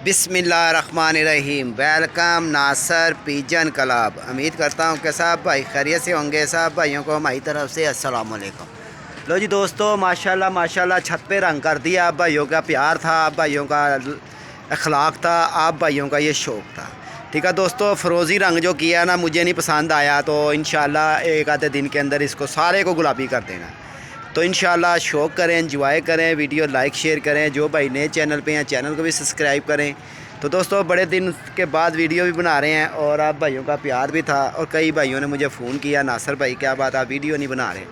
बिस्मिल्लाहिर्रहमानिर्रहीम। वेलकम नासर pigeon club. उम्मीद करता हूँ कि सब भाई खैरियत से होंगे। सब भाइयों को हमारी तरफ से अस्सलाम वालेकुम। लो जी दोस्तों, माशाल्लाह माशाल्लाह छत पे रंग कर दिया। आप भाइयों का प्यार था, आप भाइयों का अखलाक था, आप भाइयों का ये शौक़ था। ठीक है दोस्तों, फ़रोज़ी रंग जो किया ना मुझे नहीं पसंद आया, तो इंशाल्लाह एक आधे दिन के अंदर इसको सारे को गुलाबी कर देना। तो इंशाल्लाह शौक़ करें, एंजॉय करें, वीडियो लाइक शेयर करें। जो भाई नए चैनल पे हैं चैनल को भी सब्सक्राइब करें। तो दोस्तों बड़े दिन के बाद वीडियो भी बना रहे हैं और आप भाइयों का प्यार भी था और कई भाइयों ने मुझे फ़ोन किया, नासर भाई क्या बात आप वीडियो नहीं बना रहे।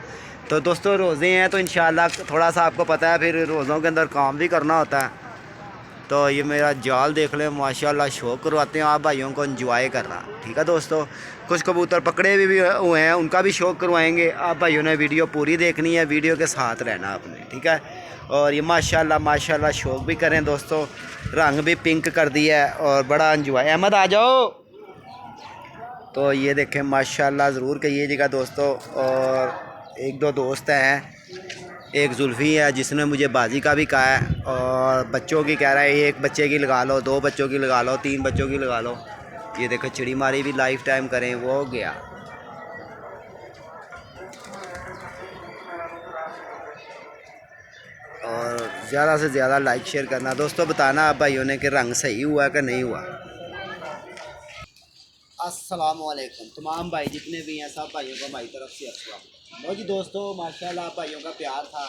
तो दोस्तों रोज़े हैं तो इंशाल्लाह थोड़ा सा आपको पता है फिर रोज़ों के अंदर काम भी करना होता है। तो ये मेरा जाल देख लें, माशाल्लाह शौक़ करवाते हैं आप भाइयों को एंजॉय करना। ठीक है दोस्तों, कुछ कबूतर पकड़े भी हुए हैं, उनका भी शौक़ करवाएंगे। आप भाइयों ने वीडियो पूरी देखनी है, वीडियो के साथ रहना आपने, ठीक है। और ये माशाल्लाह माशाल्लाह शौक़ भी करें दोस्तों। रंग भी पिंक कर दिया है और बड़ा एंजॉय। अहमद आ जाओ। तो ये देखें माशाल्लाह ज़रूर कहिएगा दोस्तों। और एक दो दोस्त हैं, एक जुल्फ़ी है जिसने मुझे बाजी का भी कहा है और बच्चों की कह रहा है, एक बच्चे की लगा लो, दो बच्चों की लगा लो, तीन बच्चों की लगा लो। ये देखो चिड़ी मारी भी लाइफ टाइम करें, वो हो गया। और ज़्यादा से ज़्यादा लाइक शेयर करना दोस्तों, बताना आप भाइयों ने कि रंग सही हुआ कि नहीं हुआ। अस्सलाम वालेकुम तमाम भाई जितने भी हैं, सब भाइयों को हमारी तरफ से अस्सलाम। लो जी दोस्तों, माशाल्लाह आप भाइयों का प्यार था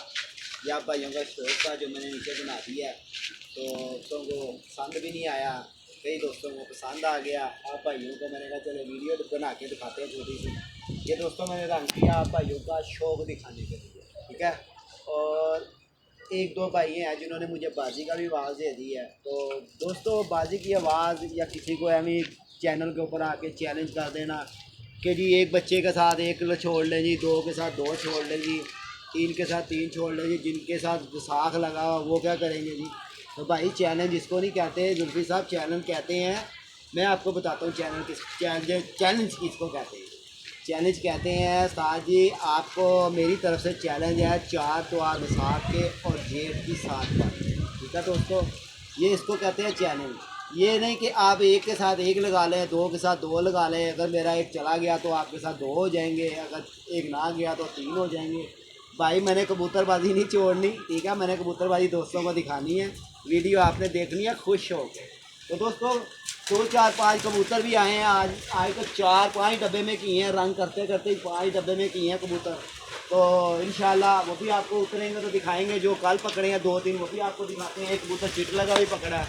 या आप भाइयों का शौक़ था जो मैंने नीचे बना दिया। तो दोस्तों को पसंद भी नहीं आया, कई दोस्तों को पसंद आ गया। आप भाइयों को मैंने कहा चलो वीडियो बना के दिखाते हैं छोटी सी। ये दोस्तों मैंने रंग किया आप भाइयों का शौक़ दिखाने के लिए, ठीक है। और एक दो भाई हैं जिन्होंने मुझे बाजी का भी आवाज़ दे दी है। तो दोस्तों बाजी की आवाज़ या किसी को एवं चैनल के ऊपर आके चैलेंज कर देना कि जी एक बच्चे के साथ एक छोड़ लें जी, दो के साथ दो छोड़ लें जी, तीन के साथ तीन छोड़ लें जी, जिनके साथ साख लगा हुआ वो क्या करेंगे जी। तो भाई चैलेंज इसको नहीं कहते जुल्फी साहब, चैलेंज कहते हैं, मैं आपको बताता हूँ चैलेंज किसको कहते हैं। चैलेंज कहते हैं साथ जी, आपको मेरी तरफ से चैलेंज है 4 त्वार बसात के और जेठ की 7 पर, ठीक है दोस्तों। ये इसको कहते हैं चैलेंज। ये नहीं कि आप एक के साथ एक लगा लें, दो के साथ दो लगा लें। अगर मेरा एक चला गया तो आपके साथ दो हो जाएंगे, अगर एक ना गया तो 3 हो जाएंगे। भाई मैंने कबूतरबाजी नहीं छोड़नी, ठीक है। मैंने कबूतरबाजी दोस्तों को दिखानी है, वीडियो आपने देखनी है, खुश हो के। तो दोस्तों 2 4 5 कबूतर भी आए हैं आज तो 4 5 डब्बे में किए हैं, रंग करते करते 5 डब्बे में किए हैं कबूतर। तो इंशाल्लाह वो भी आपको उतरेंगे तो दिखाएंगे। जो कल पकड़े हैं 2 3 वो भी आपको दिखाते हैं। एक कबूतर चिट लगा भी पकड़ा है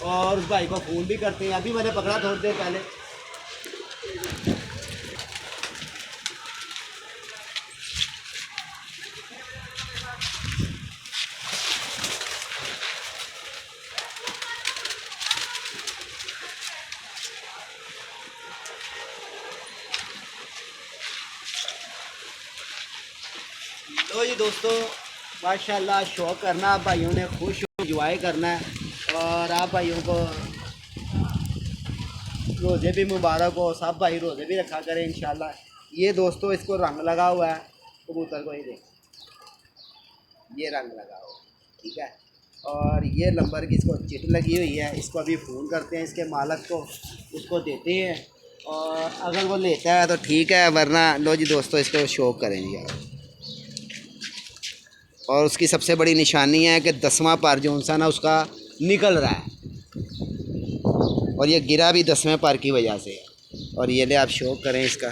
और उस भाई को फ़ोन भी करते हैं, अभी मैंने पकड़ा थोड़ी देर पहले। तो जी दोस्तों माशाल्लाह शौक़ करना, आप भाइयों ने खुश एंजॉय करना है। और आप भाइयों को रोज़े भी मुबारक हो, सब भाई रोज़े भी रखा करें इंशाल्लाह। ये दोस्तों इसको रंग लगा हुआ है कबूतर को, ये देख ये रंग लगा हुआ है, ठीक है। और ये नंबर की इसको चिट लगी हुई है। इसको अभी फ़ोन करते हैं इसके मालक को, उसको देते हैं और अगर वो लेता है तो ठीक है, वरना लो जी दोस्तों इसको शौक़ करेंगे आप। और उसकी सबसे बड़ी निशानी है कि 10वां पर जो सा ना उसका निकल रहा है और ये गिरा भी 10वें पर की वजह से है। और ये ले आप शौक़ करें इसका।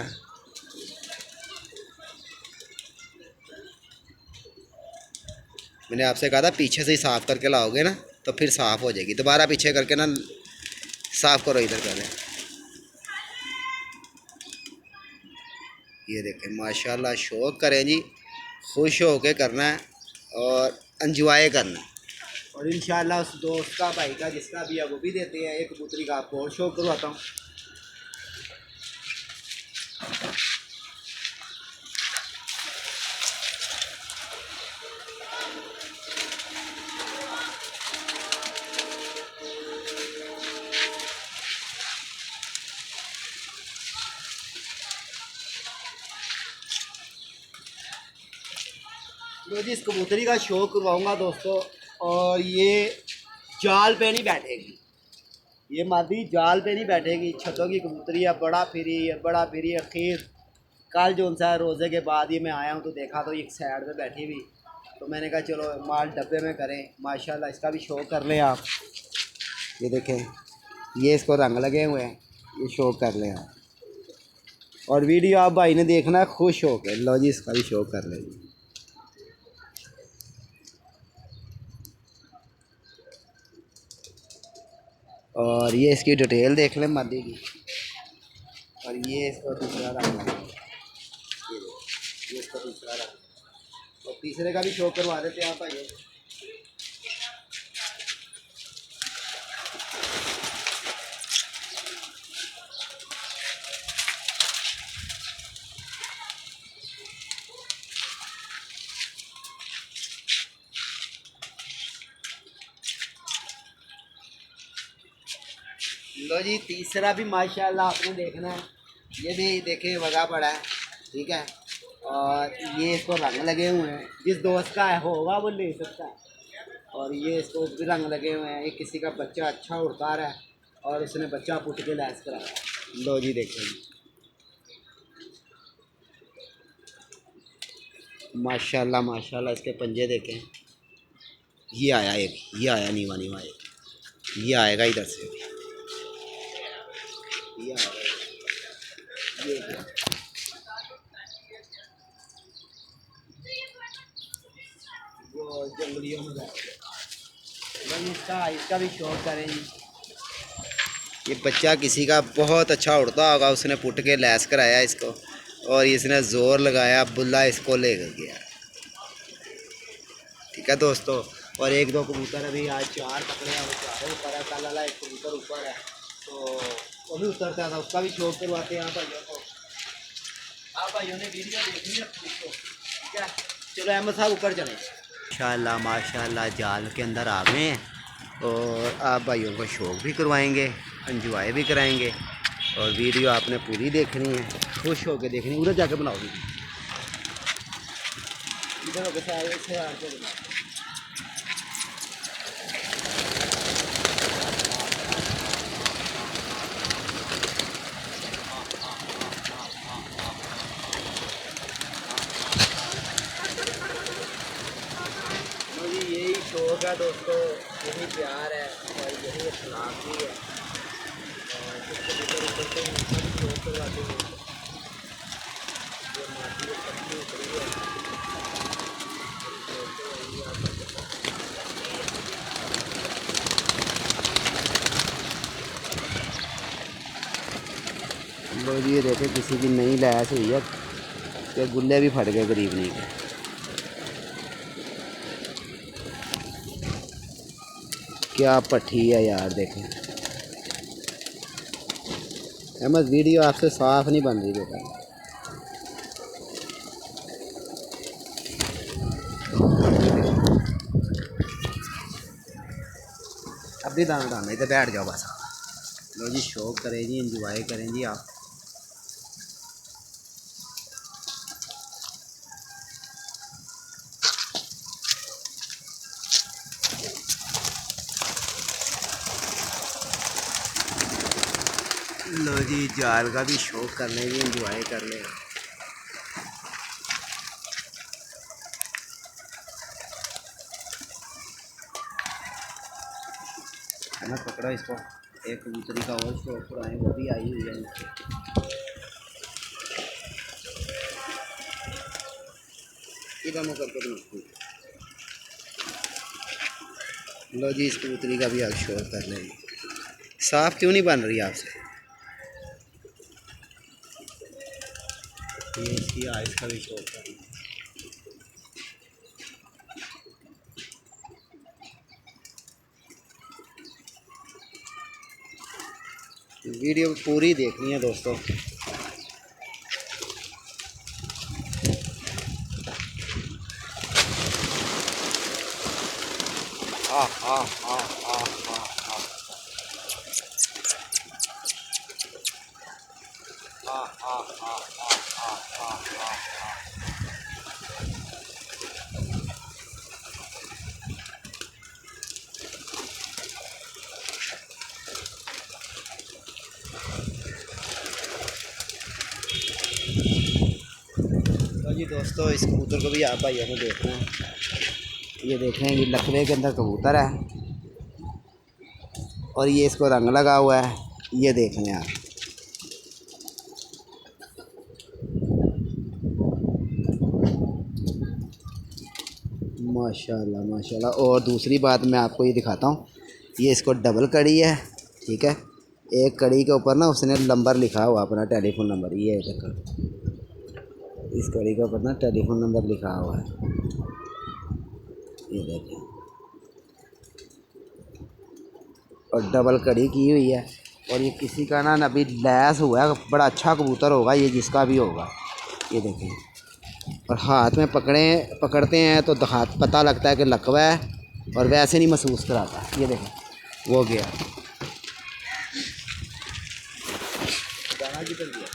मैंने आपसे कहा था पीछे से ही साफ़ करके लाओगे ना तो फिर साफ़ हो जाएगी। दोबारा पीछे करके ना साफ़ करो इधर पहले। ये देखें माशाल्लाह शौक़ करें जी, खुश हो के करना है और एंजॉय करना है। और इंशाल्लाह उस दोस्त का भाई का जिसका भी है वो भी देते हैं। एक कबूतरी का आपको और शौक़ करवाता हूँ। तो जी इस कबूतरी का शौक़ करवाऊँगा दोस्तों। और ये जाल पे नहीं बैठेगी, ये मादी जाल पे नहीं बैठेगी, छतों की कबूतरी है, बड़ा फिरी है, बड़ा फिरी है। खीर कल जो सा रोज़े के बाद ये मैं आया हूँ तो देखा तो एक साइड पे बैठी हुई, तो मैंने कहा चलो माल डब्बे में करें। माशाल्लाह इसका भी शौक कर लें आप। ये देखें, ये इसको रंग लगे हुए हैं, ये शौक कर लें आप। और वीडियो आप भाई ने देखना, खुश हो के लो जी, इसका भी शौक कर लें। और ये इसकी डिटेल देख लें मादी की। और ये इसका दूसरा रंग है, ये इसका दूसरा रंग। और तीसरे का भी शौक करवा देते हैं आप भाई। लो जी, तीसरा भी माशाल्लाह आपने देखना है। ये भी देखें वगा पड़ा है, ठीक है। और ये इसको रंग लगे हुए हैं, जिस दोस्त का है होगा वो ले सकता है। और ये इसको भी रंग लगे हुए हैं। ये किसी का बच्चा अच्छा उड़ता रहा है और उसने बच्चा पुट के लैस कराया। लो जी देखें, माशाल्लाह माशाल्लाह। इसके पंजे देखें, ये आया एक, ये आया नीवा नीवा एक, ये आएगा इधर से, ये आएगा, ये क्या? वो जंगलियों में जाएगा। भाई इसका इसका भी शौक करें जी। ये बच्चा किसी का बहुत अच्छा उड़ता होगा, उसने पुट के लैस कराया इसको और इसने ज़ोर लगाया, बुल्ला इसको ले गया। ठीक है दोस्तों। और एक दो कबूतर अभी आज चार पकड़े हैं, वो चारों ऊपर है। कल वाला एक कबूतर ऊपर है, तो वो भी उतरता था, उसका भी शौक करवाते हैं आप भाइयों को। आप भाइयों ने वीडियो देखनी है उसको, ठीक है। चलो अहमद साहब ऊपर चलें। माशाल्लाह माशाल्लाह, जाल के अंदर आ गए हैं और आप भाइयों को शौक भी करवाएंगे, एंजॉय भी कराएंगे। और वीडियो आपने पूरी देखनी है, खुश होकर देखनी। उधर जाके बनाओगी, इधर होकर से आके बनाओ। मुझे यही शौक है दोस्तों, यही प्यार है और यही अखलाक भी है। और जिसको ऊपर ऊपर से उनका भी शौक करवाते हैं। ये माटी की पत्ती उतरी है, शौक तो वही आप लो जी। ये देखे किसी की नई लैस हुई है, कि गुल्ले भी फट गए गरीब नहीं के। क्या पट्टी है यार, देखें। अहमद वीडियो आपसे साफ नहीं बन रही बेटा। अभी दाना डालना, इधर बैठ जाओ बस। लो जी, शौक करें जी, इंजॉय करें जी आप। लो जी, जाल का भी शौक कर लें जी, इंजॉय कर लें। है ना, पकड़ो इसको। एक कबूतरी का और शौक कराएं, वो भी आई हुई है नीचे। इधर मुँह करके तो लो जी, इस कबूतरी का भी आप शौक कर लें। साफ क्यों नहीं बन रही आपसे? ये इसकी आइस का भी शौक कर लें। वीडियो पूरी देखनी है दोस्तों। हाँ हाँ हाँ हाँ हाँ हाँ हाँ हाँ हाँ हाँ हाँ हाँ हाँ। जी दोस्तों, इस कबूतर को भी आप भाइयों को देख रहे हैं। ये देखें, ये लकवे के अंदर कबूतर है और ये इसको रंग लगा हुआ है। ये देख लें आप। माशाल्लाह माशाल्लाह। और दूसरी बात मैं आपको ये दिखाता हूँ, ये इसको डबल कड़ी है, ठीक है। एक कड़ी के ऊपर ना उसने नंबर लिखा हुआ, अपना टेलीफोन नंबर। ये देखो, इस कड़ी के ऊपर ना टेलीफोन नंबर लिखा हुआ है। ये देखें, और डबल कड़ी की हुई है। और ये किसी का ना अभी लैस हुआ है, बड़ा अच्छा कबूतर होगा ये, जिसका भी होगा। ये देखें, और हाथ में पकड़ते हैं तो हाथ पता लगता है कि लकवा है, और वैसे नहीं महसूस कराता। ये देखें, वो गया दाना किधर गया।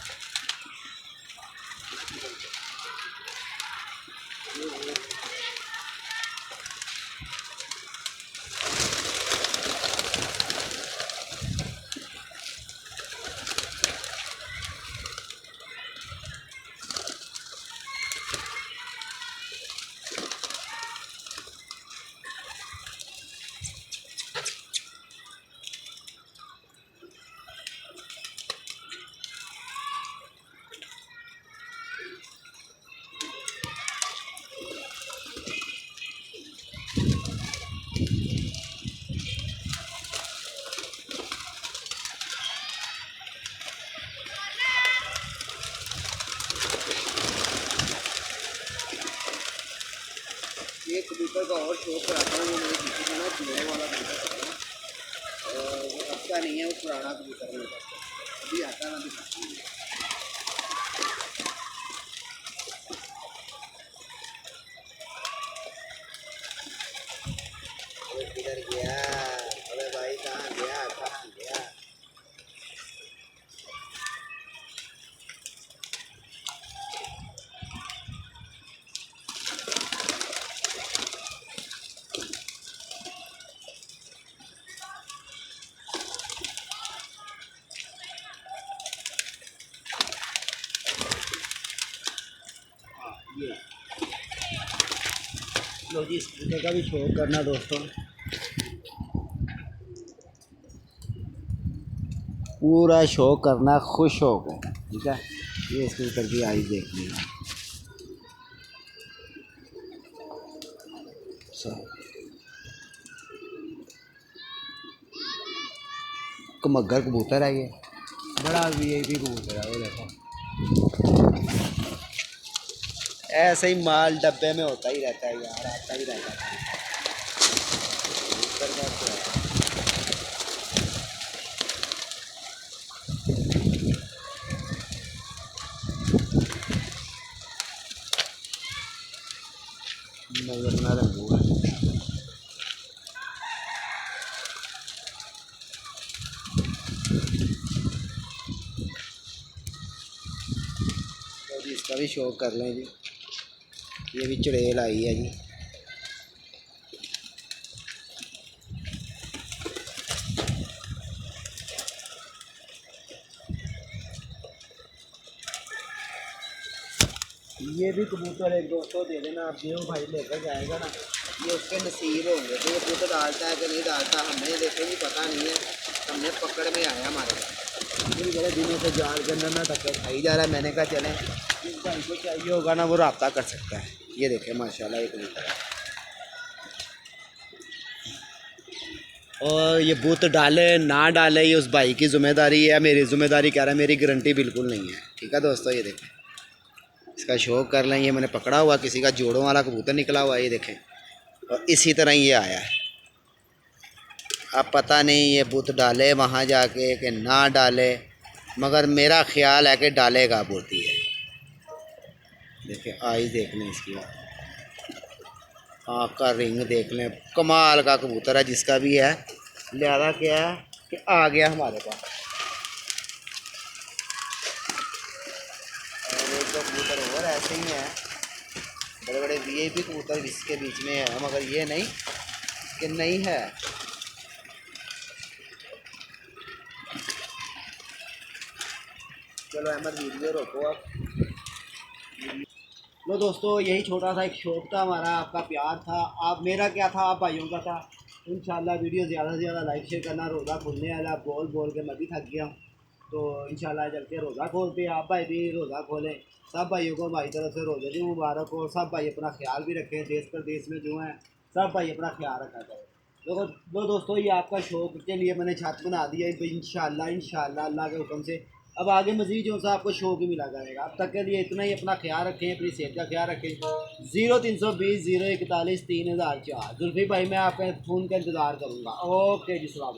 ये कबूतर का और शौक कराता हूँ। ये मेरे पीछे का ना जोड़े वाला कबूतर है, और वो अच्छा नहीं है, वो पुराना कबूतर है। अभी आता ना दिखाता हूँ। किधर गया? अरे भाई कहाँ गया, कहाँ गया? ये लो जी, इस कबूतर का भी शौक करना दोस्तों। पूरा शौक करना, खुश शौक है, ठीक है। ये इस कबूतर की आइज़ देख ली। कमग्गर कबूतर है ये, बड़ा वीआईपी कबूतर है। वो देखो, ऐसे ही माल डब्बे में होता ही रहता है यार, आता ही रहता है कबूतर का तो है। मगर ना रंगू है। तो जी इसका भी शौक कर लें जी। ये भी चुड़ैल आई है जी। ये भी कबूतर एक दोस्तों दे देना, आप जो भाई लेकर जाएगा ना, ये उसके नसीब होंगे। तो ये कबूतर डालता है कि नहीं डालता हमें देखे भी पता नहीं है, हमने पकड़ में आया हमारे पास। ये बड़े दिनों से जाल के अंदर ना टक्कर खाई जा रहा है। मैंने कहा चलें, जिस भाई को चाहिए होगा ना वो रब्ता कर सकता है। ये देखें माशाल्लाह ये कबूतर है। और ये बुत डाले ना डाले ये उस भाई की ज़िम्मेदारी है, मेरी ज़िम्मेदारी कह रहा है, मेरी गारंटी बिल्कुल नहीं है, ठीक है दोस्तों। ये देखें, इसका शौक कर लें। ये मैंने पकड़ा हुआ, किसी का जोड़ों वाला कबूतर निकला हुआ है, ये देखें। और इसी तरह ये आया है। अब पता नहीं ये बुत डाले वहाँ जाके कि ना डाले, मगर मेरा ख्याल है कि डालेगा, बोलती है। देखिए आइज़ देख लें इसकी, आँख का रिंग देख लें, कमाल का कबूतर है जिसका भी है। लिहाजा क्या है कि आ गया हमारे पास। और एक दो कबूतर और ऐसे ही हैं, बड़े बड़े वीआईपी कबूतर इसके बीच में है, मगर ये नहीं कि नहीं है। चलो अहमद वीडियो रोको आप। लो दोस्तों, यही छोटा सा एक शौक था हमारा, आपका प्यार था, आप मेरा क्या था, आप भाइयों का था। इंशाल्लाह वीडियो ज़्यादा से ज़्यादा लाइक शेयर करना। रोज़ा खुलने वाला, बोल बोल के मैं भी थक गया हूँ। तो इंशाल्लाह चल के रोज़ा खोलते हैं, आप भाई भी रोज़ा खोलें। सब भाइयों को हमारी तरफ से रोज़े की मुबारक हो। सब भाई अपना ख्याल भी रखें, देश प्रदेश में जो हैं सब भाई अपना ख्याल रखा करें। तो दोस्तों, ये आपका शौक के लिए मैंने छत बना दी है। तो इंशाल्लाह इंशाल्लाह अल्लाह के हुक्म से अब आगे मज़ीद जो सा आपको शौक ही मिला करेगा। अब तक के लिए इतना ही। अपना ख्याल रखें, अपनी सेहत का ख्याल रखें। 0320 041 3004 जुल्फी भाई, मैं आपके फ़ोन का इंतज़ार करूँगा। ओके जी, सलाम।